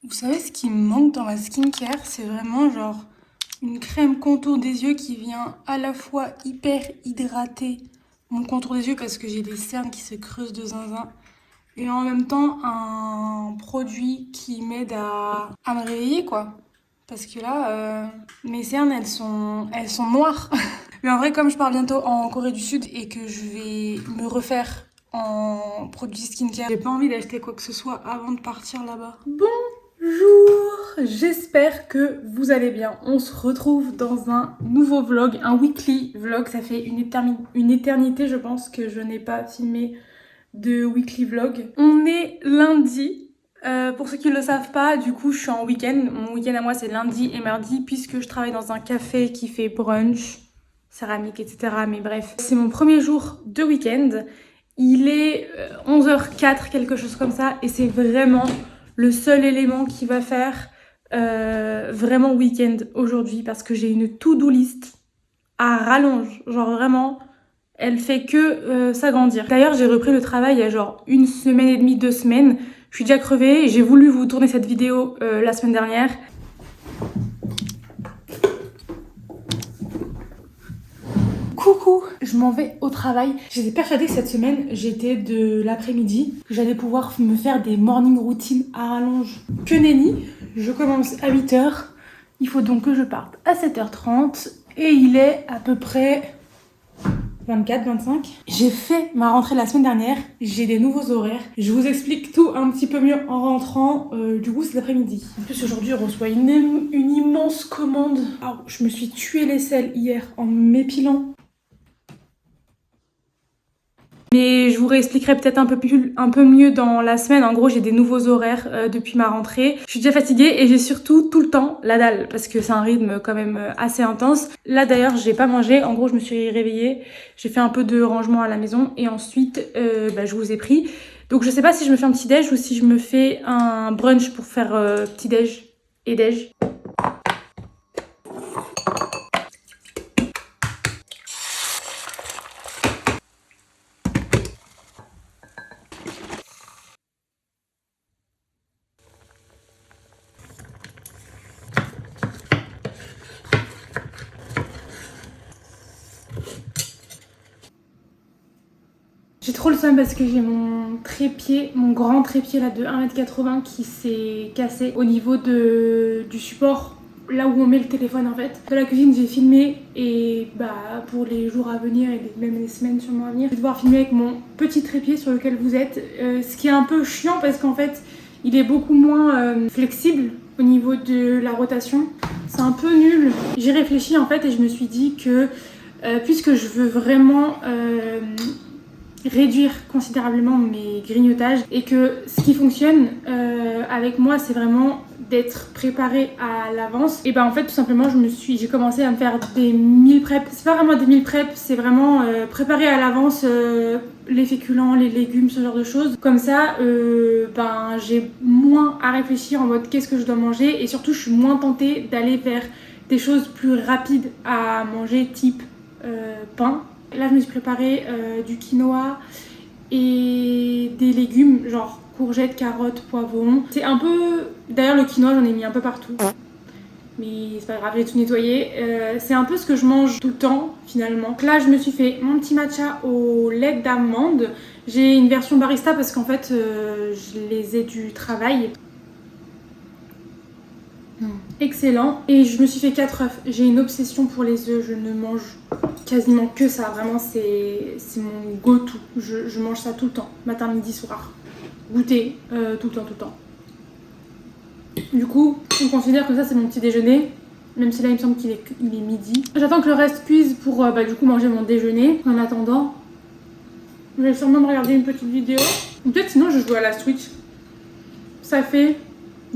Vous savez ce qui me manque dans ma skincare, c'est vraiment genre une crème contour des yeux qui vient à la fois hyper hydrater mon contour des yeux parce que j'ai des cernes qui se creusent de zinzin et en même temps un produit qui m'aide à me réveiller quoi. Parce que là, mes cernes elles sont noires. Mais en vrai, comme je pars bientôt en Corée du Sud et que je vais me refaire en produits skincare, j'ai pas envie d'acheter quoi que ce soit avant de partir là-bas. Bonjour, j'espère que vous allez bien. On se retrouve dans un nouveau vlog, un weekly vlog. Ça fait une éternité, je pense, que je n'ai pas filmé de weekly vlog. On est lundi. Pour ceux qui ne le savent pas, du coup, je suis en week-end. Mon week-end à moi, c'est lundi et mardi, puisque je travaille dans un café qui fait brunch, céramique, etc. Mais bref, c'est mon premier jour de week-end. Il est 11h04, quelque chose comme ça, et c'est vraiment le seul élément qui va faire vraiment week-end aujourd'hui, parce que j'ai une to-do list à rallonge. Genre vraiment, elle fait que s'agrandir. D'ailleurs, j'ai repris le travail il y a genre 1 semaine et demie, 2 semaines. Je suis déjà crevée et j'ai voulu vous tourner cette vidéo la semaine dernière. Coucou, je m'en vais au travail. J'étais persuadée que cette semaine, j'étais de l'après-midi, que j'allais pouvoir me faire des morning routines à rallonge. Que nenni, je commence à 8h. Il faut donc que je parte à 7h30 et il est à peu près 24, 25. J'ai fait ma rentrée la semaine dernière, j'ai des nouveaux horaires. Je vous explique tout un petit peu mieux en rentrant, du coup c'est l'après-midi. En plus aujourd'hui on reçoit une immense commande. Oh, je me suis tué les selles hier en m'épilant. Mais je vous réexpliquerai peut-être un peu mieux dans la semaine. En gros, j'ai des nouveaux horaires depuis ma rentrée. Je suis déjà fatiguée et j'ai surtout tout le temps la dalle parce que c'est un rythme quand même assez intense. Là d'ailleurs, j'ai pas mangé. En gros, je me suis réveillée. J'ai fait un peu de rangement à la maison et ensuite, je vous ai pris. Donc je sais pas si je me fais un petit déj ou si je me fais un brunch pour faire petit déj et déj. J'ai trop le seum parce que j'ai mon trépied, mon grand trépied là de 1m80 qui s'est cassé au niveau du support, là où on met le téléphone en fait. De la cuisine j'ai filmé et pour les jours à venir et même les semaines sûrement à venir, je vais devoir filmer avec mon petit trépied sur lequel vous êtes. Ce qui est un peu chiant parce qu'en fait il est beaucoup moins flexible au niveau de la rotation. C'est un peu nul. J'ai réfléchi en fait et je me suis dit que puisque je veux vraiment réduire considérablement mes grignotages et que ce qui fonctionne avec moi c'est vraiment d'être préparée à l'avance, et en fait tout simplement j'ai commencé à me faire des meal prep. C'est pas vraiment des meal prep, c'est vraiment préparer à l'avance les féculents, les légumes, ce genre de choses. Comme ça j'ai moins à réfléchir en mode qu'est-ce que je dois manger, et surtout je suis moins tentée d'aller vers des choses plus rapides à manger type pain. Là, je me suis préparé du quinoa et des légumes, genre courgettes, carottes, poivrons. C'est un peu... D'ailleurs, le quinoa, j'en ai mis un peu partout. Mais c'est pas grave, j'ai tout nettoyé. C'est un peu ce que je mange tout le temps, finalement. Donc là, je me suis fait mon petit matcha au lait d'amande. J'ai une version barista parce qu'en fait, je les ai du travail. Excellent. Et je me suis fait 4 œufs. J'ai une obsession pour les œufs. Je ne mange quasiment que ça. Vraiment, c'est mon go-to. Je mange ça tout le temps. Matin, midi, soir. Goûter, tout le temps, tout le temps. Du coup, on considère que ça, c'est mon petit déjeuner. Même si là, il me semble qu'il est midi. J'attends que le reste cuise pour du coup manger mon déjeuner. En attendant, je vais sûrement me regarder une petite vidéo. Peut-être sinon, je joue à la Switch. Ça fait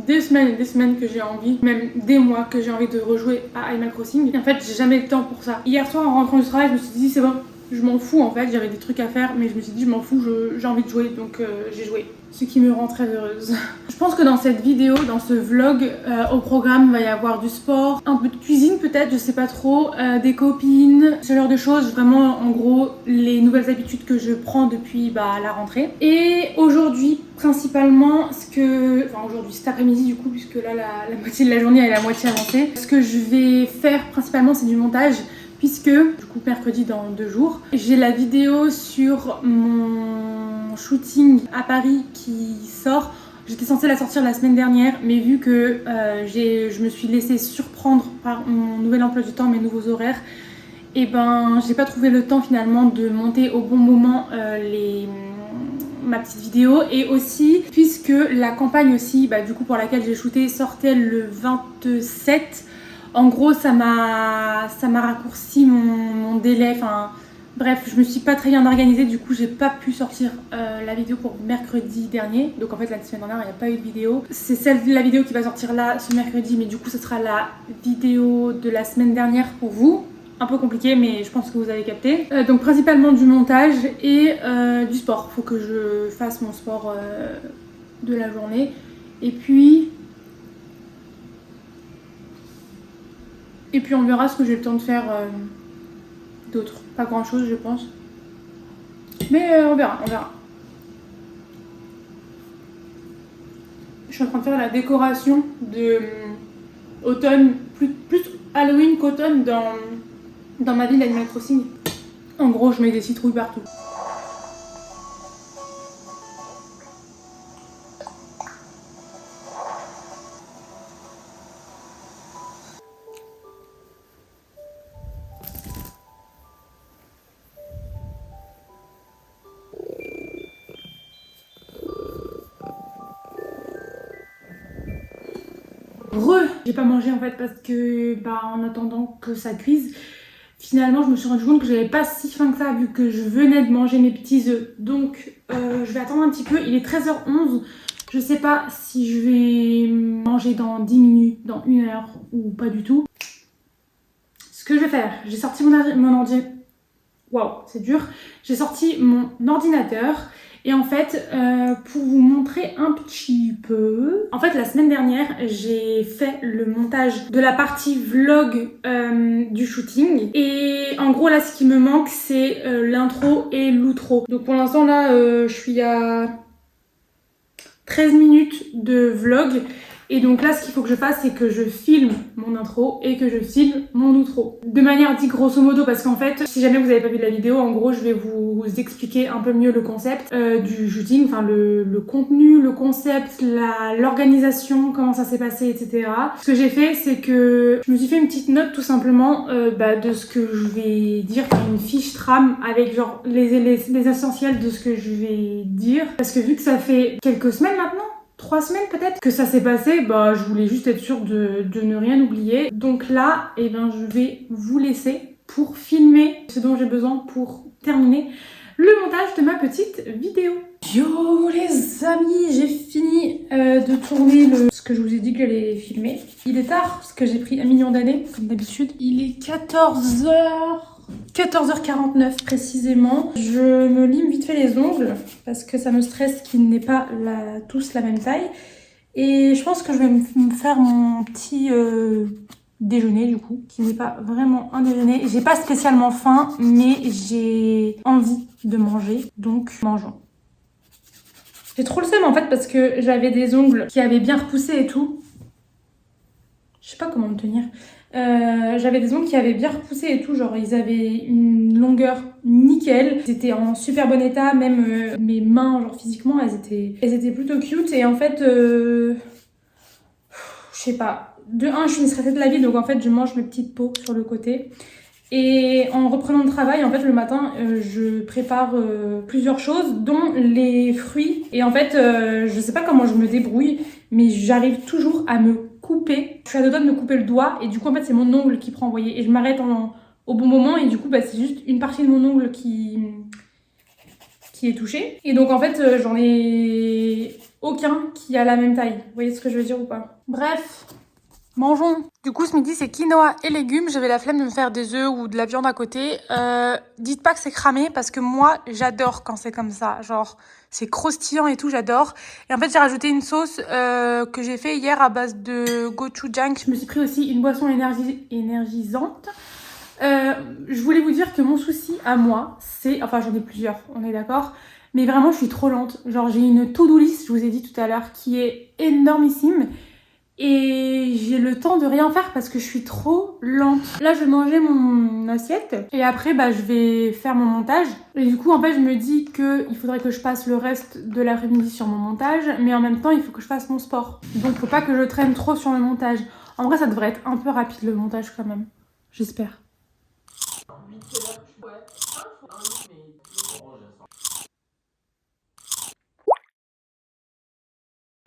des semaines et des semaines que j'ai envie, même des mois que j'ai envie de rejouer à Animal Crossing. Et en fait, j'ai jamais le temps pour ça. Hier soir, en rentrant du travail, je me suis dit c'est bon, je m'en fous en fait, j'avais des trucs à faire, mais je me suis dit je m'en fous, j'ai envie de jouer, donc j'ai joué. ce qui me rend très heureuse. Je pense que dans cette vidéo, dans ce vlog, au programme, il va y avoir du sport, un peu de cuisine peut-être, je sais pas trop, des copines, ce genre de choses. Vraiment, en gros, les nouvelles habitudes que je prends depuis la rentrée. Et aujourd'hui, principalement, aujourd'hui, cet après-midi du coup, puisque là, la moitié de la journée, elle est à moitié avancée. Ce que je vais faire principalement, c'est du montage. Puisque, du coup, mercredi dans 2 jours, j'ai la vidéo sur mon shooting à Paris qui sort. J'étais censée la sortir la semaine dernière, mais vu que je me suis laissée surprendre par mon nouvel emploi du temps, mes nouveaux horaires, et j'ai pas trouvé le temps finalement de monter au bon moment ma petite vidéo. Et aussi, puisque la campagne aussi, du coup pour laquelle j'ai shooté, sortait le 27. En gros, ça m'a raccourci mon délai. Enfin, bref, je me suis pas très bien organisée. Du coup, j'ai pas pu sortir la vidéo pour mercredi dernier. Donc, en fait, la semaine dernière, il n'y a pas eu de vidéo. C'est la vidéo qui va sortir là, ce mercredi. Mais du coup, ce sera la vidéo de la semaine dernière pour vous. Un peu compliqué, mais je pense que vous avez capté. Donc, principalement du montage et du sport. Faut que je fasse mon sport de la journée. Et puis on verra ce que j'ai le temps de faire d'autre. Pas grand chose je pense. Mais on verra. Je suis en train de faire la décoration de automne, plus Halloween qu'automne dans ma ville d'Animal Crossing. En gros, je mets des citrouilles partout. J'ai pas mangé en fait parce que en attendant que ça cuise, finalement je me suis rendu compte que j'avais pas si faim que ça vu que je venais de manger mes petits œufs. Donc je vais attendre un petit peu, il est 13h11. Je sais pas si je vais manger dans 10 minutes, dans 1 heure ou pas du tout. Ce que je vais faire, j'ai sorti mon ordi. Waouh, c'est dur. J'ai sorti mon ordinateur. Et en fait, pour vous montrer un petit peu... En fait, la semaine dernière, j'ai fait le montage de la partie vlog du shooting. Et en gros, là, ce qui me manque, c'est l'intro et l'outro. Donc pour l'instant, là, je suis à 13 minutes de vlog. Et donc là, ce qu'il faut que je fasse, c'est que je filme mon intro et que je filme mon outro. De manière dit grosso modo, parce qu'en fait, si jamais vous n'avez pas vu la vidéo, en gros, je vais vous expliquer un peu mieux le concept du shooting, enfin le contenu, le concept, l'organisation, comment ça s'est passé, etc. Ce que j'ai fait, c'est que je me suis fait une petite note tout simplement de ce que je vais dire, une fiche trame avec genre les essentiels de ce que je vais dire. Parce que vu que ça fait quelques semaines maintenant, 3 semaines peut-être que ça s'est passé, je voulais juste être sûre de ne rien oublier. Donc là, je vais vous laisser pour filmer ce dont j'ai besoin pour terminer le montage de ma petite vidéo. Yo les amis, j'ai fini de tourner ce que je vous ai dit que j'allais filmer. Il est tard parce que j'ai pris 1 million d'années comme d'habitude. Il est 14h49 précisément. Je me lime vite fait les ongles parce que ça me stresse qu'ils n'aient pas tous la même taille. Et je pense que je vais me faire mon petit déjeuner du coup, qui n'est pas vraiment un déjeuner. J'ai pas spécialement faim, mais j'ai envie de manger, donc mangeons. J'ai trop le seum en fait parce que j'avais des ongles qui avaient bien repoussé et tout. Je sais pas comment me tenir. J'avais des ongles qui avaient bien repoussé et tout, genre ils avaient une longueur nickel, ils étaient en super bon état, même mes mains genre physiquement elles étaient plutôt cute. Et en fait je sais pas, de un je suis une stressée de la vie, donc en fait je mange mes petites peaux sur le côté. Et en reprenant le travail, en fait, le matin, je prépare plusieurs choses, dont les fruits. Et en fait, je sais pas comment je me débrouille, mais j'arrive toujours à me couper. Je suis à 2 doigts de me couper le doigt, et du coup, en fait, c'est mon ongle qui prend, vous voyez. Et je m'arrête au bon moment, et du coup, c'est juste une partie de mon ongle qui est touchée. Et donc, en fait, j'en ai aucun qui a la même taille. Vous voyez ce que je veux dire ou pas? Bref. Mangeons. Du coup, ce midi, c'est quinoa et légumes. J'avais la flemme de me faire des œufs ou de la viande à côté. Dites pas que c'est cramé parce que moi, j'adore quand c'est comme ça. Genre, C'est croustillant et tout, j'adore. Et en fait, j'ai rajouté une sauce que j'ai fait hier à base de gochujang. Je me suis pris aussi une boisson énergisante. Je voulais vous dire que mon souci à moi, c'est... Enfin, j'en ai plusieurs, on est d'accord. Mais vraiment, je suis trop lente. Genre, j'ai une to-do list, je vous ai dit tout à l'heure, qui est énormissime. Et j'ai le temps de rien faire parce que je suis trop lente. Là, je vais manger mon assiette et après, je vais faire mon montage. Et du coup, en fait, je me dis qu'il faudrait que je passe le reste de l'après-midi sur mon montage, mais en même temps, il faut que je fasse mon sport. Donc, faut pas que je traîne trop sur le montage. En vrai, ça devrait être un peu rapide le montage quand même. J'espère.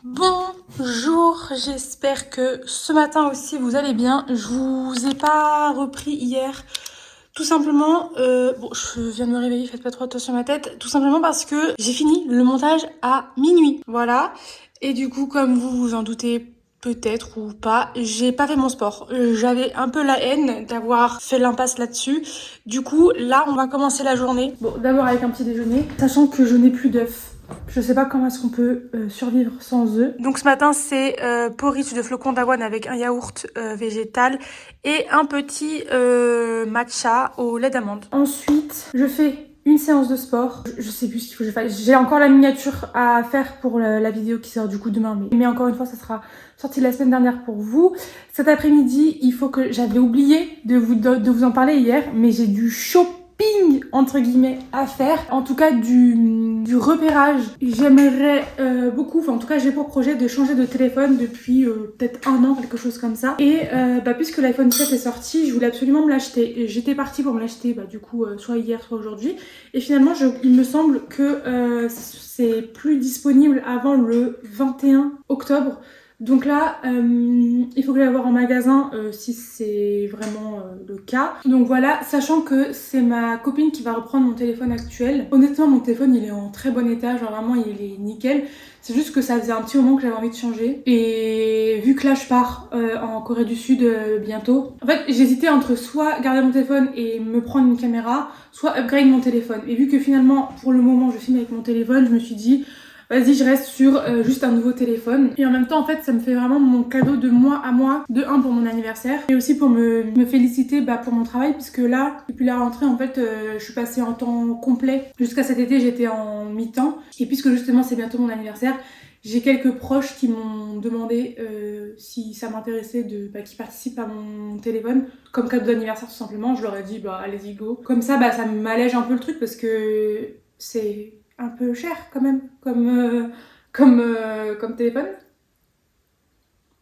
Bonjour, j'espère que ce matin aussi vous allez bien. Je vous ai pas repris hier, tout simplement, bon je viens de me réveiller, faites pas trop attention à ma tête, tout simplement parce que j'ai fini le montage à minuit, voilà. Et du coup, comme vous vous en doutez peut-être ou pas, j'ai pas fait mon sport. J'avais un peu la haine d'avoir fait l'impasse là-dessus. Du coup, là, on va commencer la journée. Bon, d'abord avec un petit déjeuner, sachant que je n'ai plus d'œufs. Je sais pas comment est-ce qu'on peut survivre sans œufs. Donc ce matin, c'est porridge de flocons d'avoine avec un yaourt végétal et un petit matcha au lait d'amande. Ensuite, je fais une séance de sport. Je sais plus ce qu'il faut que je fasse. J'ai encore la miniature à faire pour la vidéo qui sort du coup demain. Mais encore une fois, ça sera sorti la semaine dernière pour vous. Cet après-midi, il faut que... J'avais oublié de vous en parler hier, mais j'ai du shopping entre guillemets à faire, en tout cas du repérage. J'aimerais beaucoup, enfin en tout cas j'ai pour projet de changer de téléphone depuis peut-être un an, quelque chose comme ça. Et puisque l'iPhone 7 est sorti, je voulais absolument me l'acheter. J'étais partie pour me l'acheter du coup soit hier soit aujourd'hui, et finalement il me semble que c'est plus disponible avant le 21 octobre. Donc là, il faut que j'aille voir en magasin si c'est vraiment le cas. Donc voilà, sachant que c'est ma copine qui va reprendre mon téléphone actuel. Honnêtement, mon téléphone, il est en très bon état, genre vraiment, il est nickel. C'est juste que ça faisait un petit moment que j'avais envie de changer. Et vu que là, je pars en Corée du Sud bientôt, en fait, j'hésitais entre soit garder mon téléphone et me prendre une caméra, soit upgrade mon téléphone. Et vu que finalement, pour le moment, je filme avec mon téléphone, je me suis dit... Vas-y, je reste sur juste un nouveau téléphone. Et en même temps, en fait, ça me fait vraiment mon cadeau de moi à moi. De un, pour mon anniversaire. Et aussi pour me féliciter pour mon travail. Puisque là, depuis la rentrée, en fait, je suis passée en temps complet. Jusqu'à cet été, j'étais en mi-temps. Et puisque justement, c'est bientôt mon anniversaire, j'ai quelques proches qui m'ont demandé si ça m'intéressait qu'ils participent à mon téléphone. Comme cadeau d'anniversaire, tout simplement. Je leur ai dit, allez-y, go. Comme ça, ça m'allège un peu le truc parce que c'est... un peu cher quand même comme téléphone.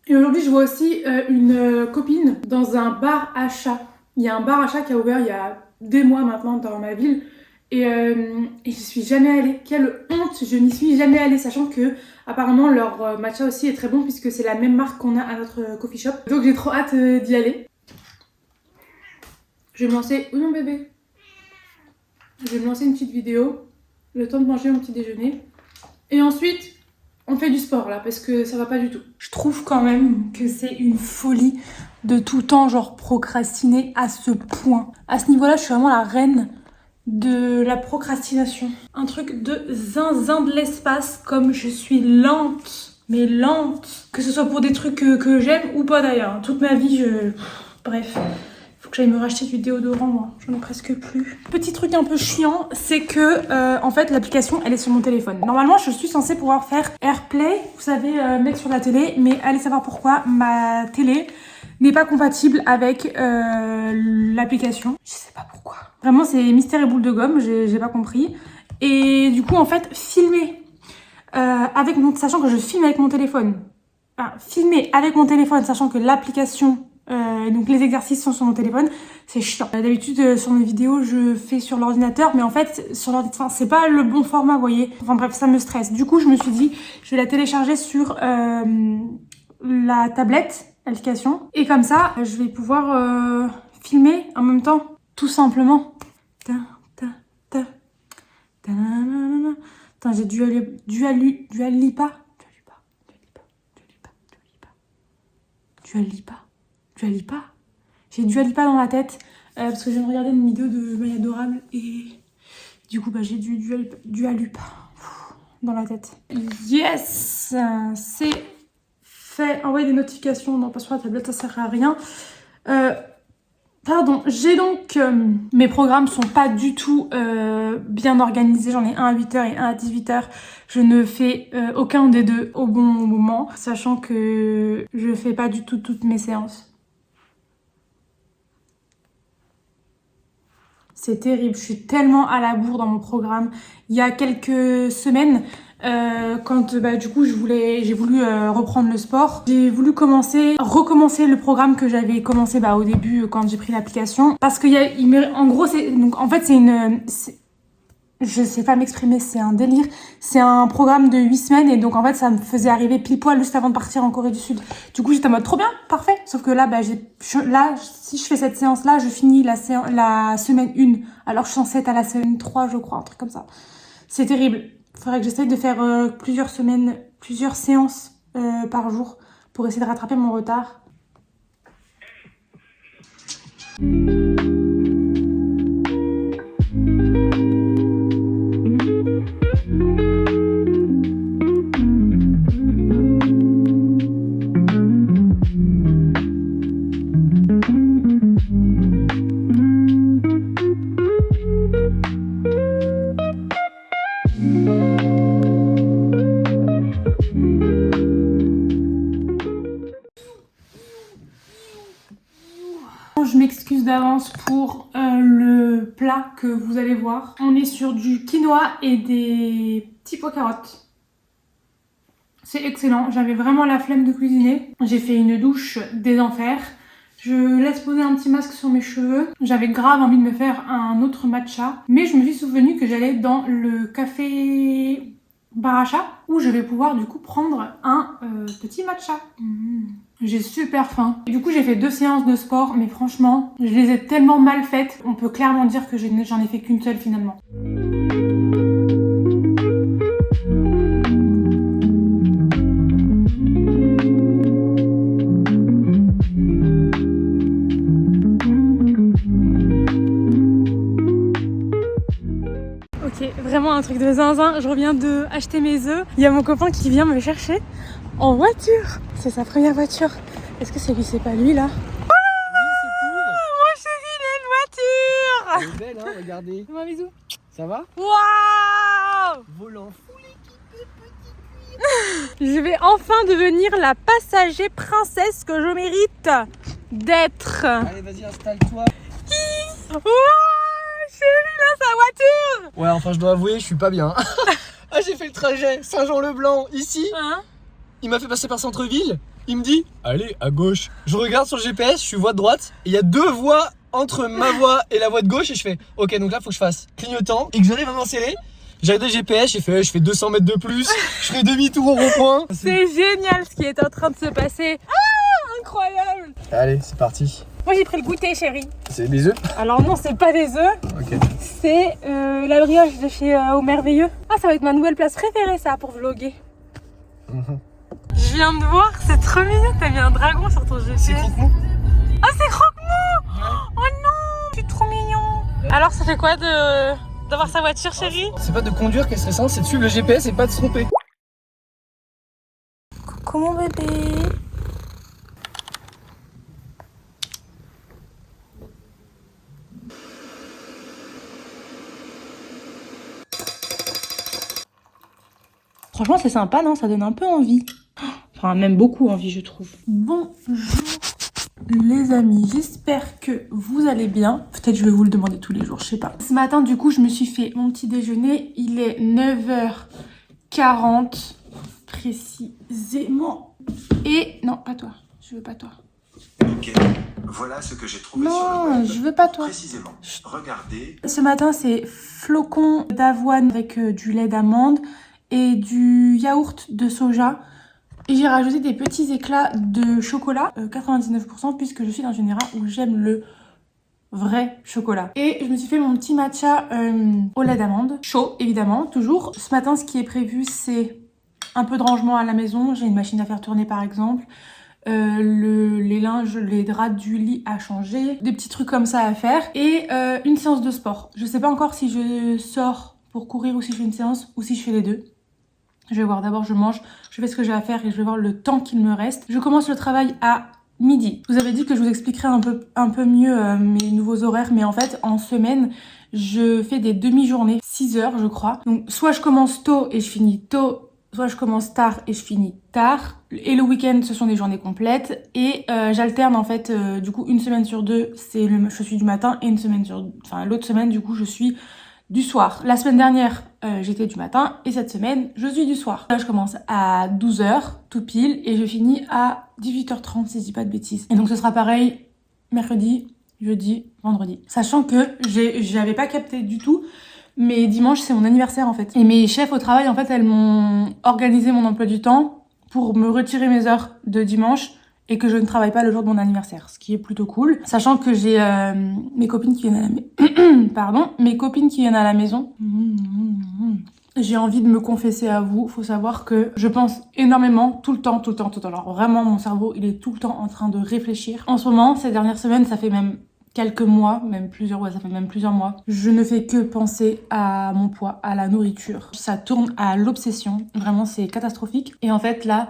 Et aujourd'hui je vois aussi une copine dans un bar à chat. Il y a un bar à chat qui a ouvert il y a des mois maintenant dans ma ville et je suis jamais allée. Quelle honte, je n'y suis jamais allée, sachant que apparemment leur matcha aussi est très bon puisque c'est la même marque qu'on a à notre coffee shop. Donc j'ai trop hâte d'y aller. Je vais me lancer... Oh non bébé. Je vais me lancer une petite vidéo. Le temps de manger mon petit déjeuner. Et ensuite, on fait du sport là, parce que ça va pas du tout. Je trouve quand même que c'est une folie de tout le temps, genre, procrastiner à ce point. À ce niveau-là, je suis vraiment la reine de la procrastination. Un truc de zinzin de l'espace, comme je suis lente. Mais lente. Que ce soit pour des trucs que j'aime ou pas d'ailleurs. Toute ma vie, bref... Faut que j'aille me racheter du déodorant, moi. J'en ai presque plus. Petit truc un peu chiant, c'est que, en fait, l'application, elle est sur mon téléphone. Normalement, je suis censée pouvoir faire AirPlay, vous savez, mettre sur la télé. Mais allez savoir pourquoi, ma télé n'est pas compatible avec l'application. Je sais pas pourquoi. Vraiment, c'est mystère et boule de gomme, j'ai pas compris. Et du coup, en fait, filmer sachant que je filme avec mon téléphone. Enfin, filmer avec mon téléphone, sachant que l'application... donc les exercices sont sur mon téléphone, c'est chiant. D'habitude sur mes vidéos je fais sur l'ordinateur, mais en fait sur l'ordinateur c'est pas le bon format, vous voyez. Enfin bref, ça me stresse. Du coup je me suis dit je vais la télécharger sur la tablette, l'application, et comme ça je vais pouvoir filmer en même temps, tout simplement. Attends, j'ai Dua Lipa. J'ai Dua Lipa dans la tête parce que je viens de regarder une vidéo de My Adorable et du coup j'ai du Dua Lipa. dans la tête. Yes, c'est fait. Envoyer des notifications, non pas sur la tablette, ça sert à rien. Pardon, j'ai donc... mes programmes sont pas du tout bien organisés. J'en ai un à 8h et un à 18h. Je ne fais aucun des deux au bon moment, sachant que je fais pas du tout toutes mes séances. C'est terrible, je suis tellement à la bourre dans mon programme. Il y a quelques semaines, quand du coup j'ai voulu reprendre le sport, j'ai voulu recommencer le programme que j'avais commencé au début quand j'ai pris l'application, parce en gros je sais pas m'exprimer, c'est un délire. C'est un programme de 8 semaines et donc en fait ça me faisait arriver pile poil juste avant de partir en Corée du Sud. Du coup j'étais en mode trop bien, parfait. Sauf que là, si je fais cette séance là, je finis la semaine 1. Alors je suis censée être à la semaine 3 je crois, un truc comme ça. C'est terrible. Faudrait que j'essaye de faire plusieurs séances par jour pour essayer de rattraper mon retard. Je m'excuse d'avance pour le plat que vous allez voir. On est sur du quinoa et des petits pois carottes. C'est excellent, j'avais vraiment la flemme de cuisiner. J'ai fait une douche des enfers. Je laisse poser un petit masque sur mes cheveux. J'avais grave envie de me faire un autre matcha. Mais je me suis souvenu que j'allais dans le café Baracha où je vais pouvoir du coup prendre un petit matcha. J'ai super faim. Et du coup j'ai fait 2 séances de sport mais franchement je les ai tellement mal faites. On peut clairement dire que j'en ai fait qu'une seule finalement. Ok, vraiment un truc de zinzin. Je reviens de acheter mes œufs. Il y a mon copain qui vient me chercher en voiture. C'est sa première voiture. Est-ce que c'est lui, c'est pas lui là? Oui, c'est cool. Mon chéri, il a une voiture. Elle est belle, hein, regardez. Fais-moi un bisou. Ça va? Waouh! Volant. Je vais enfin devenir la passager princesse que je mérite d'être. Allez, vas-y, installe-toi. Waouh! Chéri, là, sa voiture! Ouais, enfin, je dois avouer, je suis pas bien. Ah, j'ai fait le trajet Saint-Jean-le-Blanc, ici. Hein? Il m'a fait passer par centre-ville. Il me dit, allez, à gauche. Je regarde sur le GPS, je suis voie de droite. Et il y a 2 voies entre ma voie et la voie de gauche. Et je fais, ok, donc là, faut que je fasse clignotant et que j'arrive à m'insérer. J'ai regardé le GPS, j'ai fait, je fais 200 mètres de plus. Je fais demi-tour au rond-point. C'est génial ce qui est en train de se passer. Ah, incroyable! Allez, c'est parti. Moi, j'ai pris le goûter, chérie. C'est des œufs? Alors non, c'est pas des œufs. Ok. C'est la brioche de chez Au Merveilleux. Ah, ça va être ma nouvelle place préférée, ça, pour vlogger. Je viens de voir, c'est trop mignon. T'as mis un dragon sur ton GPS. C'est croque-mou. Ah, c'est croque-mou. Oh non, c'est trop mignon. Alors, ça fait quoi d'avoir sa voiture, chérie? C'est pas de conduire qui est stressant, c'est de suivre le GPS et pas de se tromper. Coucou mon bébé. Franchement, c'est sympa, non? Ça donne un peu envie. Enfin, même beaucoup envie, je trouve. Bonjour les amis, j'espère que vous allez bien. Peut-être je vais vous le demander tous les jours, je sais pas. Ce matin, du coup, je me suis fait mon petit déjeuner. Il est 9h40 précisément. Et non, pas toi. Je veux pas toi. Ok, voilà ce que j'ai trouvé sur le Non, web. je veux pas toi. Précisément, regardez. Ce matin, c'est flocons d'avoine avec du lait d'amande et du yaourt de soja. Et j'ai rajouté des petits éclats de chocolat, 99%, puisque je suis dans une era où j'aime le vrai chocolat. Et je me suis fait mon petit matcha au lait d'amande, chaud évidemment, toujours. Ce matin, ce qui est prévu, c'est un peu de rangement à la maison. J'ai une machine à faire tourner par exemple. Les linges, les draps du lit à changer, des petits trucs comme ça à faire et une séance de sport. Je sais pas encore si je sors pour courir ou si je fais une séance ou si je fais les deux. Je vais voir, d'abord je mange, je fais ce que j'ai à faire et je vais voir le temps qu'il me reste. Je commence le travail à midi. Vous avez dit que je vous expliquerai un peu mieux mes nouveaux horaires, mais en fait en semaine je fais des demi-journées, 6 heures je crois. Donc soit je commence tôt et je finis tôt, soit je commence tard et je finis tard. Et le week-end ce sont des journées complètes et j'alterne en fait du coup une semaine sur deux je suis du matin et l'autre semaine du coup je suis du soir. La semaine dernière, j'étais du matin et cette semaine, je suis du soir. Là, je commence à 12h, tout pile, et je finis à 18h30 si je dis pas de bêtises. Et donc, ce sera pareil mercredi, jeudi, vendredi. Sachant que j'avais pas capté du tout, mais dimanche, c'est mon anniversaire en fait. Et mes chefs au travail, en fait, elles m'ont organisé mon emploi du temps pour me retirer mes heures de dimanche et que je ne travaille pas le jour de mon anniversaire, ce qui est plutôt cool. Sachant que j'ai mes copines qui viennent à la maison. J'ai envie de me confesser à vous. Faut savoir que je pense énormément, tout le temps. Alors vraiment, mon cerveau, il est tout le temps en train de réfléchir. En ce moment, ces dernières semaines, ça fait même quelques mois, ça fait même plusieurs mois. Je ne fais que penser à mon poids, à la nourriture. Ça tourne à l'obsession. Vraiment, c'est catastrophique. Et en fait, là,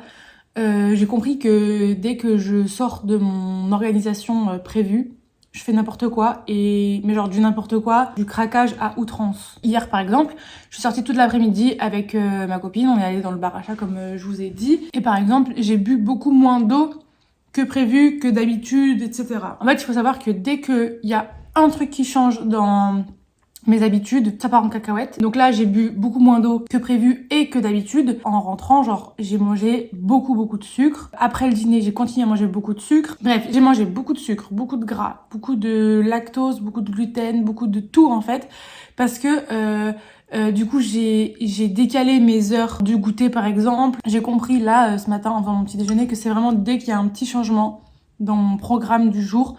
j'ai compris que dès que je sors de mon organisation prévue, je fais n'importe quoi, mais genre du n'importe quoi, du craquage à outrance. Hier par exemple, je suis sortie toute l'après-midi avec ma copine, on est allé dans le bar à chat comme je vous ai dit, et par exemple j'ai bu beaucoup moins d'eau que prévu, que d'habitude, etc. En fait il faut savoir que dès qu'il y a un truc qui change dans mes habitudes, ça part en cacahuète. Donc là, j'ai bu beaucoup moins d'eau que prévu et que d'habitude. En rentrant, genre, j'ai mangé beaucoup de sucre. Après le dîner, j'ai continué à manger beaucoup de sucre. Bref, j'ai mangé beaucoup de sucre, beaucoup de gras, beaucoup de lactose, beaucoup de gluten, beaucoup de tout en fait. Parce que du coup, j'ai décalé mes heures du goûter par exemple. J'ai compris là, ce matin, en faisant mon petit déjeuner, que c'est vraiment dès qu'il y a un petit changement dans mon programme du jour,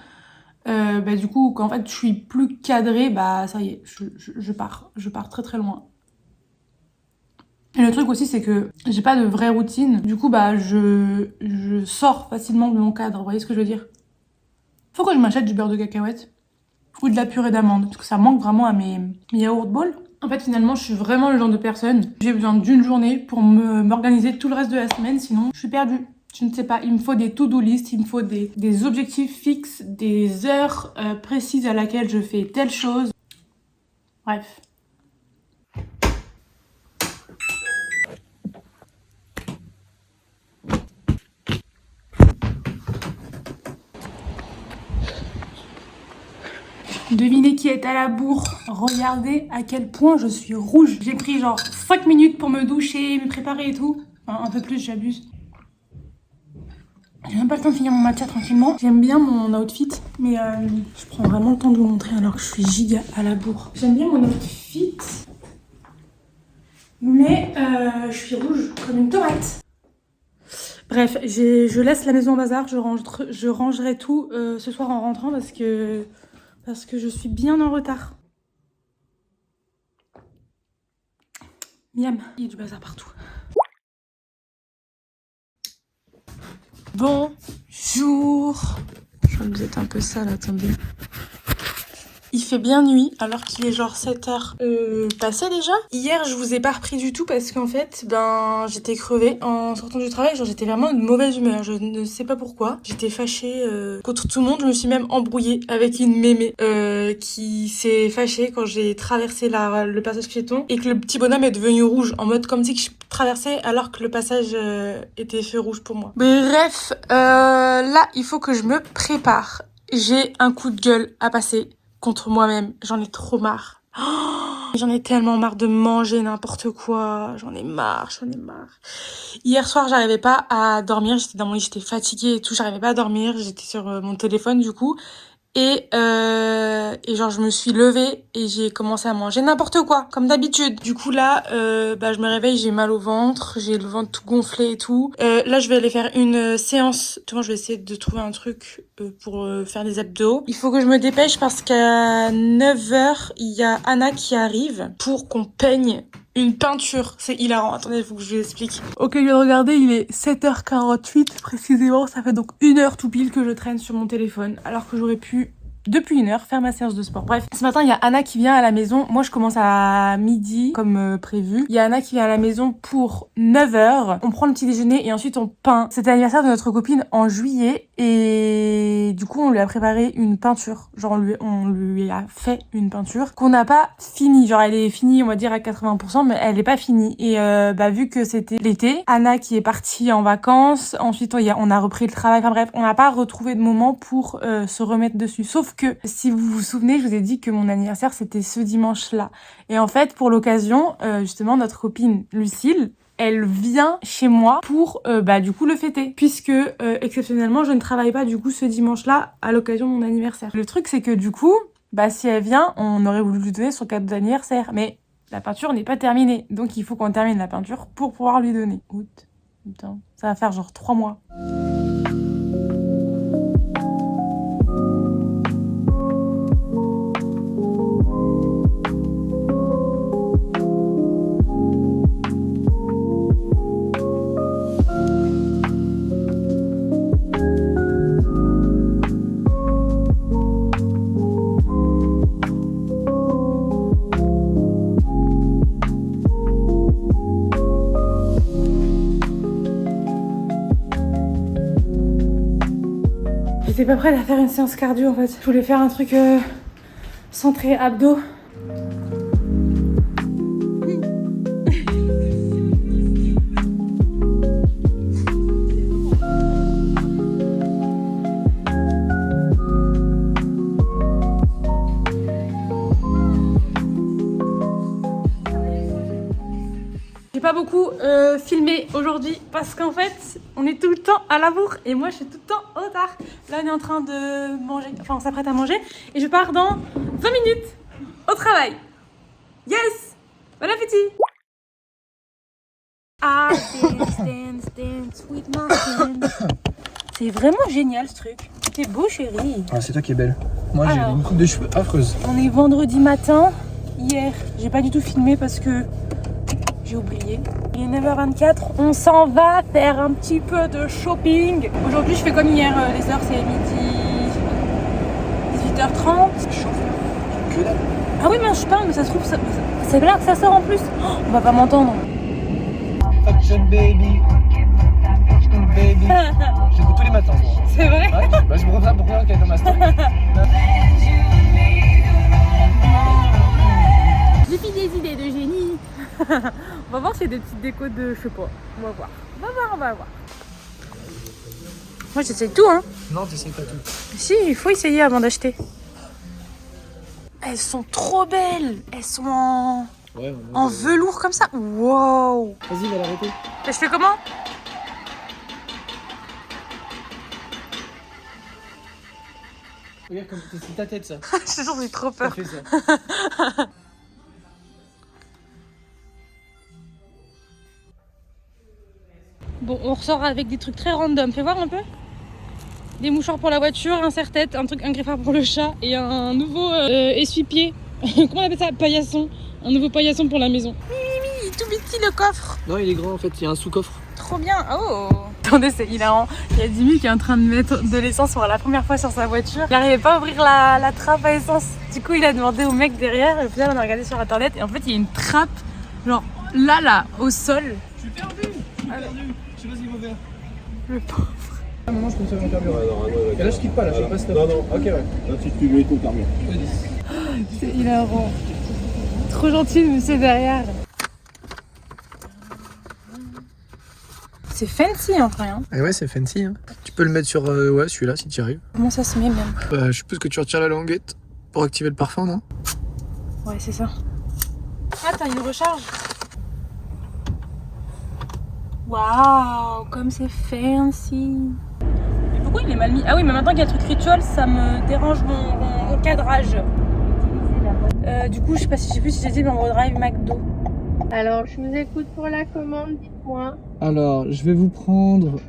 du coup quand en fait je suis plus cadrée, bah ça y est, je pars très loin. Et le truc aussi c'est que j'ai pas de vraie routine, du coup bah je sors facilement de mon cadre, vous voyez ce que je veux dire. Faut que je m'achète du beurre de cacahuète ou de la purée d'amande, parce que ça manque vraiment à mes yaourt balls. En fait finalement je suis vraiment le genre de personne, j'ai besoin d'une journée pour m'organiser tout le reste de la semaine, sinon je suis perdue. Je ne sais pas, il me faut des to-do list, il me faut des objectifs fixes, des heures précises à laquelle je fais telle chose. Bref. Devinez qui est à la bourre. Regardez à quel point je suis rouge. J'ai pris genre 5 minutes pour me doucher, me préparer et tout. Enfin, un peu plus, j'abuse. J'ai même pas le temps de finir mon matcha tranquillement. J'aime bien mon outfit, mais je prends vraiment le temps de vous montrer alors que je suis giga à la bourre. J'aime bien mon outfit, mais je suis rouge comme une tomate. Bref, je laisse la maison au bazar, je rangerai tout ce soir en rentrant parce que je suis bien en retard. Miam, il y a du bazar partout. Bonjour. Je crois que vous êtes un peu sale, attendez. Il fait bien nuit alors qu'il est genre 7h passé déjà. Hier je vous ai pas repris du tout parce qu'en fait j'étais crevée en sortant du travail, genre j'étais vraiment de mauvaise humeur, je ne sais pas pourquoi. J'étais fâchée contre tout le monde, je me suis même embrouillée avec une mémé qui s'est fâchée quand j'ai traversé le passage piéton et que le petit bonhomme est devenu rouge en mode comme si je traversais alors que le passage était feu rouge pour moi. Bref, là il faut que je me prépare. J'ai un coup de gueule à passer contre moi-même, j'en ai trop marre. J'en ai tellement marre de manger n'importe quoi, j'en ai marre. Hier soir, j'arrivais pas à dormir, j'étais dans mon lit, j'étais fatiguée et tout, j'arrivais pas à dormir, j'étais sur mon téléphone du coup. Et genre je me suis levée et j'ai commencé à manger n'importe quoi, comme d'habitude. Du coup là, je me réveille, j'ai mal au ventre, j'ai le ventre tout gonflé et tout. Là je vais aller faire une séance. Je vais essayer de trouver un truc pour faire des abdos. Il faut que je me dépêche parce qu'à 9h, il y a Anna qui arrive pour qu'on peigne une peinture. C'est hilarant. Attendez, il faut que je vous explique. Ok, je viens de regarder, il est 7h48 précisément. Ça fait donc 1 heure tout pile que je traîne sur mon téléphone alors que j'aurais pu depuis 1 heure faire ma séance de sport. Bref, ce matin, il y a Anna qui vient à la maison. Moi, je commence à midi, comme prévu. Il y a Anna qui vient à la maison pour 9h. On prend le petit déjeuner et ensuite on peint. C'était l'anniversaire de notre copine en juillet et du coup, on lui a préparé une peinture. Genre, on lui a fait une peinture qu'on n'a pas finie. Genre, elle est finie, on va dire, à 80%, mais elle est pas finie. Et vu que c'était l'été, Anna qui est partie en vacances, ensuite on a repris le travail. Enfin bref, on n'a pas retrouvé de moment pour se remettre dessus. Sauf que, si vous vous souvenez, je vous ai dit que mon anniversaire, c'était ce dimanche-là. Et en fait, pour l'occasion, justement, notre copine Lucille, elle vient chez moi pour du coup le fêter, puisque exceptionnellement je ne travaille pas du coup ce dimanche-là à l'occasion de mon anniversaire. Le truc c'est que du coup, si elle vient, on aurait voulu lui donner son cadeau d'anniversaire, mais la peinture n'est pas terminée, donc il faut qu'on termine la peinture pour pouvoir lui donner. Août, putain, ça va faire genre 3 mois. J'étais pas prête à faire une séance cardio en fait. Je voulais faire un truc centré abdos. J'ai pas beaucoup filmé aujourd'hui parce qu'en fait on est tout le temps à la bourre et moi je suis tout le temps au retard. Là on est en train de manger, enfin on s'apprête à manger et je pars dans 20 minutes au travail. Yes! Bon appétit! Ah, dance with my friends. C'est vraiment génial ce truc. T'es beau chérie. Ah, c'est toi qui es belle. Moi j'ai Alors, une coupe de cheveux affreuse. On est vendredi matin. Hier, j'ai pas du tout filmé parce que j'ai oublié. Il est 9h24, on s'en va faire un petit peu de shopping. Aujourd'hui, je fais comme hier, les heures c'est midi 18h30. C'est chaud. Que dalle. Ah oui, mais je parle, mais ça se trouve, c'est là que ça sort en plus. Oh, on va pas m'entendre. Fashion baby. Fashion baby. Je l'écoute tous les matins. C'est vrai? Ouais, c'est pour ça qu'elle est dans ma story. J'ai fait des idées de génie. On va voir s'il y a des petites décos de, je sais pas. On va voir. On va voir. Moi, j'essaye tout, hein. Non, t'essayes pas tout. Si, il faut essayer avant d'acheter. Elles sont trop belles. Elles sont en velours comme ça. Wow. Vas-y, va l'arrêter. Je fais comment? Regarde comme c'est ta tête ça. Je j'en ai trop peur. Fais ça. Bon, on ressort avec des trucs très random. Fais voir un peu. Des mouchoirs pour la voiture, un serre-tête, un griffoir pour le chat et un nouveau essuie-pied. Comment on appelle ça? Paillasson. Un nouveau paillasson pour la maison. Il est tout petit le coffre. Non, il est grand en fait, il y a un sous-coffre. Trop bien. Oh. Attendez, c'est hilarant. Il y a Dimi qui est en train de mettre de l'essence pour la première fois sur sa voiture. Il n'arrivait pas à ouvrir la trappe à essence. Du coup, il a demandé au mec derrière. Et au final, on a regardé sur internet. Et en fait, il y a une trappe, genre là, au sol. Je suis perdu. Je sais pas s'il faut faire. Le pauvre. À un moment, je consomme mon carburant. Et là, je quitte pas, là, je passe stop. Non, non, ok, ouais. Là, tu lui mets tout le carburant. C'est hilarant. Trop gentil, le monsieur derrière. C'est fancy en vrai. Hein. Et ouais, c'est fancy. Hein. Tu peux le mettre sur celui-là si tu y arrives. Comment ça se met même? Je suppose que tu retires la languette pour activer le parfum, non? Ouais, c'est ça. Ah, t'as une recharge. Waouh, comme c'est fancy. Et pourquoi il est mal mis? Ah oui, mais maintenant qu'il y a le truc ritual, ça me dérange mon cadrage. Du coup, je sais plus si j'ai dit, mais on drive McDo. Alors, je vous écoute pour la commande, dites-moi. Alors, je vais vous prendre...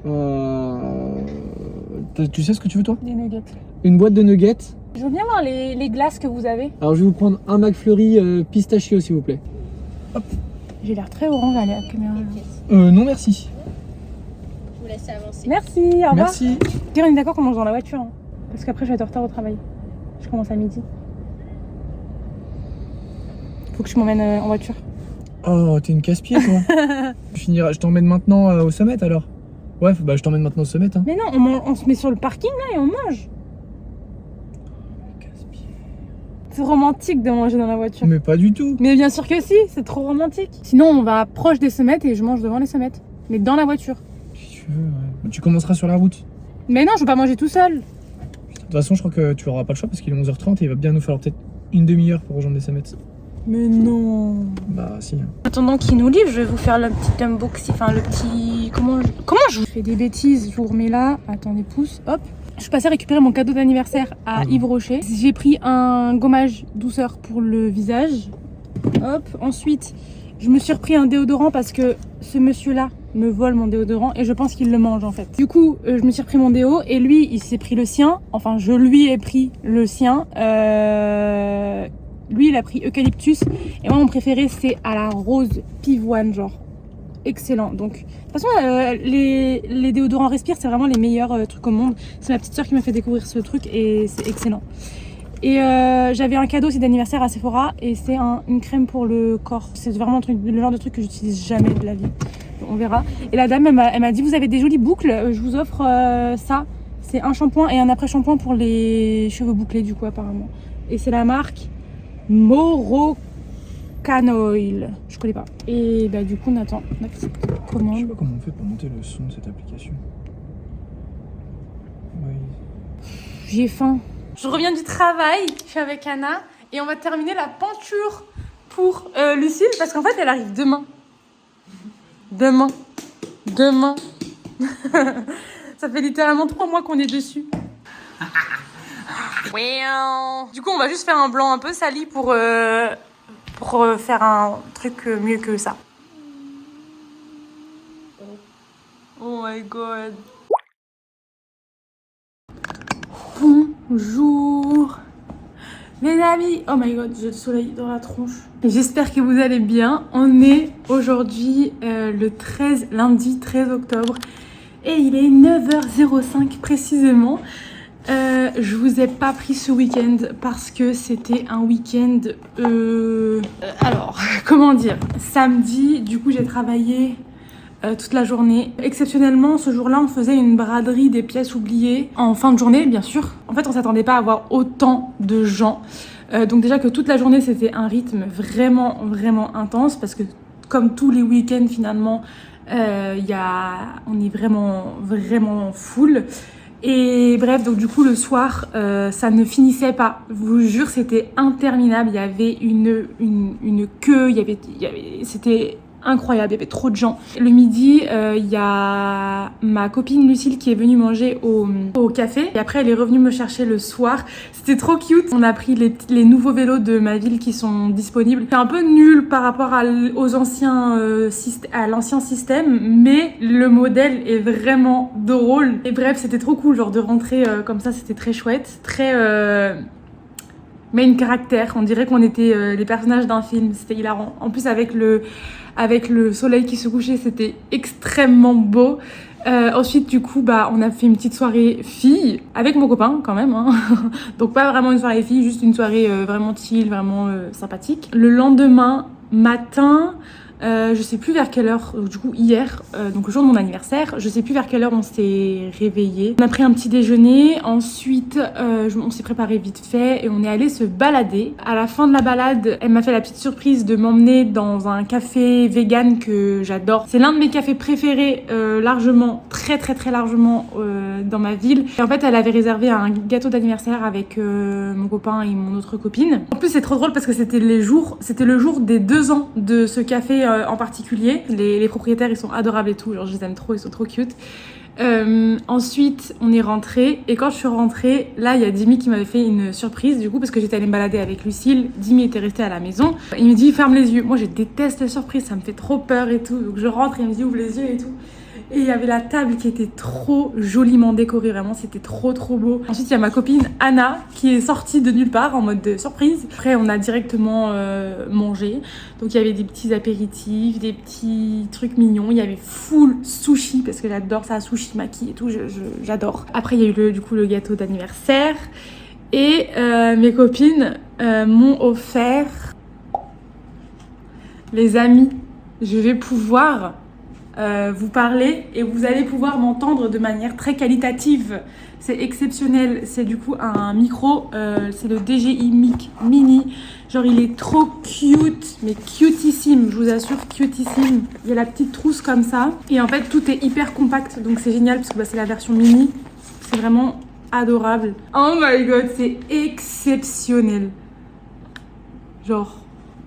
Tu sais ce que tu veux, toi? Des nuggets. Une boîte de nuggets. Je veux bien voir les glaces que vous avez. Alors, je vais vous prendre un McFlurry pistachio, s'il vous plaît. Hop. J'ai l'air très orange à la caméra. Non, merci. Je vous laisse avancer. Merci, au revoir. Merci. On est d'accord qu'on mange dans la voiture, hein, parce qu'après je vais être en retard au travail. Je commence à midi. Faut que je m'emmène en voiture. Oh, t'es une casse-pied, toi. Je t'emmène maintenant au Summit, alors. Ouais, bah je t'emmène maintenant au Summit, hein. Mais non, on se met sur le parking là et on mange. Casse-pied. C'est romantique de manger dans la voiture. Mais pas du tout. Mais bien sûr que si, c'est trop romantique. Sinon, on va proche des sommets et je mange devant les sommets. Mais dans la voiture. Si tu veux, ouais. Bah, tu commenceras sur la route. Mais non, je veux pas manger tout seul. De toute façon, je crois que tu auras pas le choix parce qu'il est 11h30 et il va bien nous falloir peut-être une demi-heure pour rejoindre les sommets. Mais non. Bah, si. En attendant qu'il nous livre, je vais vous faire le petit unboxing. Enfin, le petit. Comment je fais des bêtises? Je vous remets là. Attendez, pouce. Hop. Je suis passée récupérer mon cadeau d'anniversaire à Yves Rocher. J'ai pris un gommage douceur pour le visage. Hop. Ensuite, je me suis repris un déodorant parce que ce monsieur-là me vole mon déodorant et je pense qu'il le mange en fait. Du coup, je me suis repris mon déo et lui, il s'est pris le sien. Enfin, je lui ai pris le sien. Lui, il a pris eucalyptus. Et moi, mon préféré, c'est à la rose pivoine, genre. Excellent. Donc, de toute façon, les déodorants Respire, c'est vraiment les meilleurs trucs au monde. C'est ma petite soeur qui m'a fait découvrir ce truc et c'est excellent. Et j'avais un cadeau aussi d'anniversaire à Sephora et c'est une crème pour le corps. C'est vraiment le genre de truc que j'utilise jamais de la vie. On verra. Et la dame, elle m'a dit, vous avez des jolies boucles, je vous offre ça. C'est un shampoing et un après-shampoing pour les cheveux bouclés, du coup, apparemment. Et c'est la marque Morocanoil. Je connais pas. Et bah, du coup, on attend la petite Je sais commande. pas comment on fait pour monter le son de cette application. Ouais. J'ai faim. Je reviens du travail, je suis avec Anna et on va terminer la peinture pour Lucille parce qu'en fait, elle arrive demain. Demain. Ça fait littéralement 3 mois qu'on est dessus. Du coup, on va juste faire un blanc un peu sali pour faire un truc mieux que ça. Oh my god. Bonjour mes amis. Oh my god, j'ai le soleil dans la tronche. J'espère que vous allez bien. On est aujourd'hui lundi 13 octobre et il est 9h05 précisément. Je vous ai pas pris ce week-end parce que c'était un week-end alors comment dire, samedi, du coup j'ai travaillé toute la journée. Exceptionnellement, ce jour-là, on faisait une braderie des pièces oubliées en fin de journée, bien sûr. En fait, on s'attendait pas à avoir autant de gens. Donc déjà que toute la journée, c'était un rythme vraiment, vraiment intense parce que comme tous les week-ends, finalement, on est vraiment, vraiment full. Et bref, donc du coup, le soir, ça ne finissait pas. Je vous jure, c'était interminable. Il y avait une queue, c'était incroyable, il y avait trop de gens. Le midi, il y a ma copine Lucille qui est venue manger au café et après elle est revenue me chercher le soir. C'était trop cute. On a pris les nouveaux vélos de ma ville qui sont disponibles. C'est un peu nul par rapport à l'ancien système, mais le modèle est vraiment drôle. Et bref, c'était trop cool, genre de rentrer comme ça, c'était très chouette, très main caractère. On dirait qu'on était les personnages d'un film. C'était hilarant. En plus, avec le soleil qui se couchait, c'était extrêmement beau. Ensuite, du coup, on a fait une petite soirée filles avec mon copain quand même. Hein. Donc pas vraiment une soirée filles, juste une soirée vraiment chill, vraiment sympathique. Le lendemain matin, je sais plus vers quelle heure, du coup hier, donc le jour de mon anniversaire, je sais plus vers quelle heure on s'est réveillé. On a pris un petit déjeuner, ensuite on s'est préparé vite fait et on est allé se balader. À la fin de la balade, elle m'a fait la petite surprise de m'emmener dans un café vegan que j'adore. C'est l'un de mes cafés préférés, largement, très très très largement dans ma ville. Et en fait, elle avait réservé un gâteau d'anniversaire avec mon copain et mon autre copine. En plus, c'est trop drôle parce que c'était le jour des 2 ans de ce café en particulier. Les propriétaires, ils sont adorables et tout, genre je les aime trop, ils sont trop cute. Ensuite, on est rentré et quand je suis rentrée, là, il y a Dimi qui m'avait fait une surprise du coup parce que j'étais allée me balader avec Lucille. Dimi était resté à la maison. Il me dit ferme les yeux. Moi, je déteste les surprises, ça me fait trop peur et tout. Donc je rentre et il me dit ouvre les yeux et tout. Et il y avait la table qui était trop joliment décorée, vraiment, c'était trop trop beau. Ensuite, il y a ma copine Anna qui est sortie de nulle part en mode de surprise. Après, on a directement mangé. Donc, il y avait des petits apéritifs, des petits trucs mignons. Il y avait full sushi parce que j'adore ça, sushi maki et tout, j'adore. Après, il y a eu du coup le gâteau d'anniversaire. Et mes copines m'ont offert... Les amis, je vais pouvoir vous parler et vous allez pouvoir m'entendre de manière très qualitative. C'est exceptionnel, c'est du coup un micro, c'est le DJI Mic Mini. Genre il est trop cute, mais cutissime, je vous assure, cutissime. Il y a la petite trousse comme ça. Et en fait tout est hyper compact, donc c'est génial parce que c'est la version mini. C'est vraiment adorable. Oh my god, c'est exceptionnel. Genre...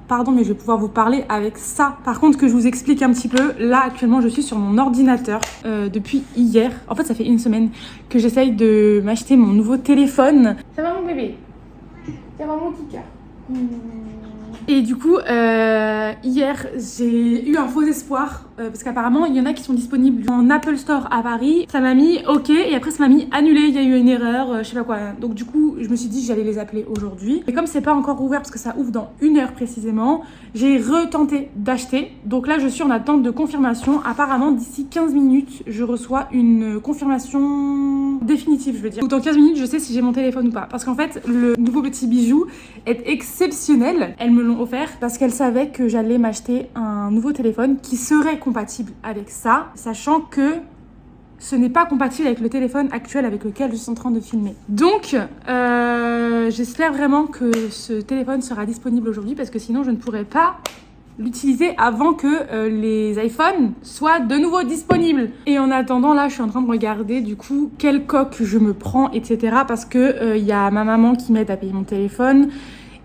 Pardon, mais je vais pouvoir vous parler avec ça. Par contre, que je vous explique un petit peu, là, actuellement, je suis sur mon ordinateur depuis hier. En fait, ça fait une semaine que j'essaye de m'acheter mon nouveau téléphone. Ça va, mon bébé? Ça va, mon petit cœur? Et du coup, hier, j'ai eu un faux espoir parce qu'apparemment, il y en a qui sont disponibles en Apple Store à Paris. Ça m'a mis OK et après, ça m'a mis annulé. Il y a eu une erreur, je sais pas quoi. Donc du coup, je me suis dit que j'allais les appeler aujourd'hui. Et comme c'est pas encore ouvert parce que ça ouvre dans 1 heure précisément, j'ai retenté d'acheter. Donc là, je suis en attente de confirmation. Apparemment, d'ici 15 minutes, je reçois une confirmation définitive, je veux dire. Donc dans 15 minutes, je sais si j'ai mon téléphone ou pas. Parce qu'en fait, le nouveau petit bijou est exceptionnel. Elles me l'ont offert parce qu'elles savaient que j'allais m'acheter un nouveau téléphone qui serait compatible avec ça, sachant que ce n'est pas compatible avec le téléphone actuel avec lequel je suis en train de filmer. Donc, j'espère vraiment que ce téléphone sera disponible aujourd'hui parce que sinon je ne pourrai pas l'utiliser avant que les iPhones soient de nouveau disponibles. Et en attendant, là, je suis en train de regarder du coup quelle coque je me prends, etc. Parce que y a ma maman qui m'aide à payer mon téléphone.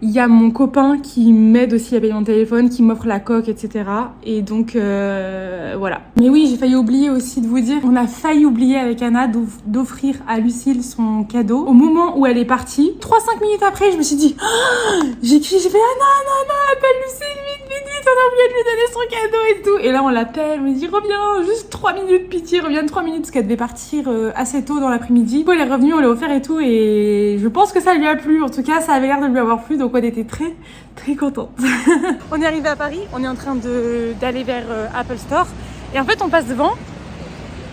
Il y a mon copain qui m'aide aussi à payer mon téléphone, qui m'offre la coque, etc. Et donc, voilà. Mais oui, j'ai failli oublier aussi de vous dire, on a failli oublier avec Anna d'offrir à Lucille son cadeau. Au moment où elle est partie, 3-5 minutes après, je me suis dit, oh, j'ai crié, j'ai fait, Anna, appelle Lucille, vite, on a oublié de lui donner son cadeau et tout. Et là, on l'appelle, on lui dit, reviens, juste 3 minutes, pitié, reviens 3 minutes, parce qu'elle devait partir assez tôt dans l'après-midi. Du coup, elle est revenue, on l'a offert et tout, et je pense que ça lui a plu. En tout cas, ça avait l'air de lui avoir plu, donc on était très, très contente. On est arrivé à Paris, on est en train d'aller vers Apple Store, et en fait, on passe devant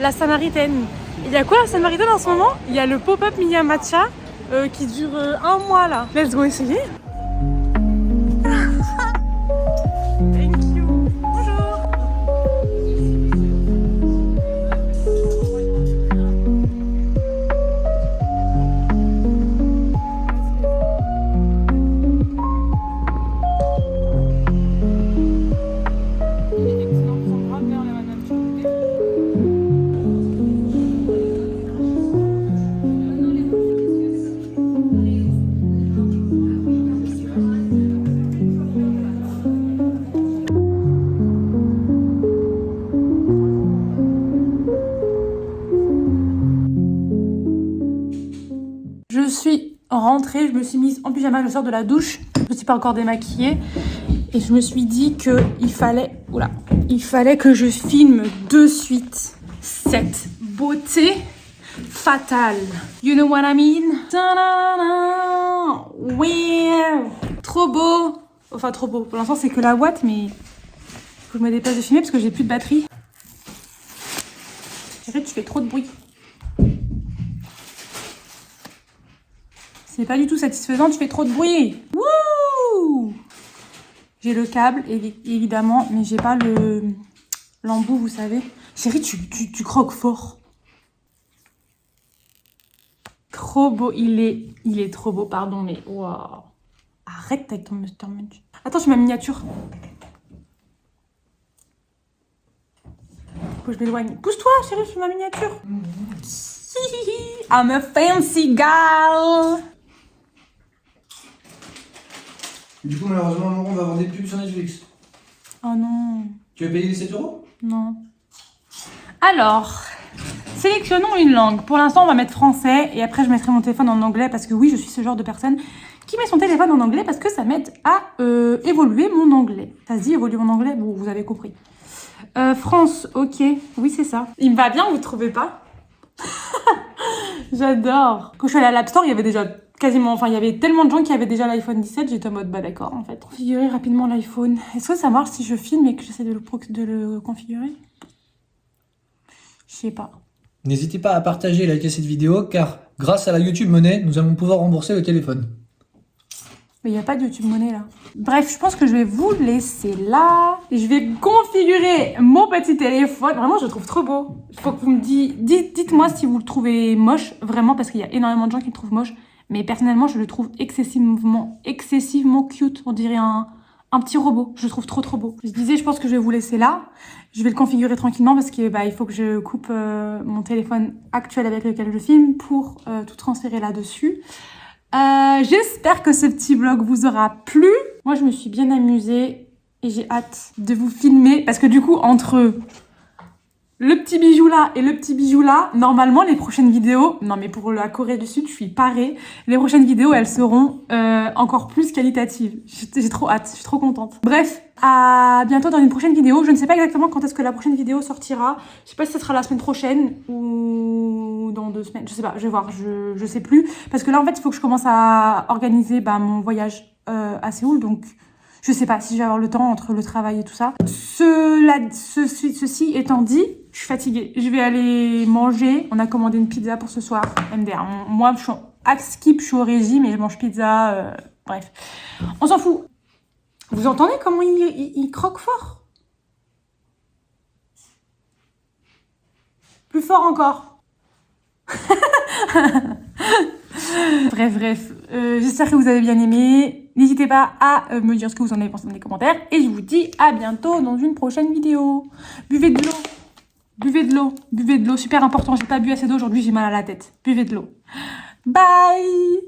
la Samaritaine. Il y a quoi la Samaritaine en ce moment? Il y a le pop-up Mia Matcha qui dure 1 mois là. Let's go essayer. Thank you. Bonjour. Je suis rentrée, je me suis mise en pyjama, je sors de la douche, je ne suis pas encore démaquillée et je me suis dit qu'il fallait, que je filme de suite cette beauté fatale. You know what I mean? Ta-da-da! Wow! Trop beau! Enfin trop beau, pour l'instant c'est que la boîte mais faut que je me déplace de filmer parce que j'ai plus de batterie. Arrête, tu fais trop de bruit. C'est pas du tout satisfaisant, tu fais trop de bruit. Wouh! J'ai le câble, évidemment, mais j'ai pas l'embout, vous savez. Chérie, tu croques fort. Trop beau, il est trop beau, pardon, mais waouh. Arrête avec ton Mr. Munch. Attends, je mets ma miniature. Faut que je m'éloigne. Pousse-toi, chérie, je fais ma miniature. I'm a fancy gal. Du coup, malheureusement, on va avoir des pubs sur Netflix. Oh non. Tu veux payer les 7 €? Non. Alors, sélectionnons une langue. Pour l'instant, on va mettre français et après, je mettrai mon téléphone en anglais parce que oui, je suis ce genre de personne qui met son téléphone en anglais parce que ça m'aide à évoluer mon anglais. Ça se dit évoluer mon anglais? Bon, vous avez compris. France, ok. Oui, c'est ça. Il me va bien, vous trouvez pas? J'adore. Quand je suis allée à l'App Store, il y avait déjà quasiment... Enfin, il y avait tellement de gens qui avaient déjà l'iPhone 17, j'étais en mode, bah d'accord, en fait. Configurer rapidement l'iPhone. Est-ce que ça marche si je filme et que j'essaie de le configurer? Je sais pas. N'hésitez pas à partager et liker cette vidéo car grâce à la YouTube Money, nous allons pouvoir rembourser le téléphone. Mais il n'y a pas de YouTube Money là. Bref, je pense que je vais vous laisser là. Et je vais configurer mon petit téléphone. Vraiment, je le trouve trop beau. Il faut que vous me dites-moi si vous le trouvez moche. Vraiment, parce qu'il y a énormément de gens qui le trouvent moche. Mais personnellement, je le trouve excessivement cute. On dirait un petit robot. Je le trouve trop beau. Je disais, je pense que je vais vous laisser là. Je vais le configurer tranquillement parce que il faut que je coupe mon téléphone actuel avec lequel je filme pour tout transférer là-dessus. J'espère que ce petit vlog vous aura plu. Moi, je me suis bien amusée et j'ai hâte de vous filmer parce que du coup, entre le petit bijou là et le petit bijou là, normalement, les prochaines vidéos... Non, mais pour la Corée du Sud, je suis parée. Les prochaines vidéos, elles seront encore plus qualitatives. J'ai trop hâte, je suis trop contente. Bref, à bientôt dans une prochaine vidéo. Je ne sais pas exactement quand est-ce que la prochaine vidéo sortira. Je sais pas si ce sera la semaine prochaine ou dans 2 semaines. Je sais pas, je vais voir, je sais plus. Parce que là, en fait, il faut que je commence à organiser mon voyage à Séoul. Donc, je sais pas si je vais avoir le temps entre le travail et tout ça. Ceci étant dit, je suis fatiguée. Je vais aller manger. On a commandé une pizza pour ce soir. MDR. Moi, je suis à skip, je suis au régime et je mange pizza. Bref. On s'en fout. Vous entendez comment il croque fort? Plus fort encore. Bref. J'espère que vous avez bien aimé. N'hésitez pas à me dire ce que vous en avez pensé dans les commentaires. Et je vous dis à bientôt dans une prochaine vidéo. Buvez de l'eau. Buvez de l'eau. Buvez de l'eau. Super important. J'ai pas bu assez d'eau aujourd'hui. J'ai mal à la tête. Buvez de l'eau. Bye.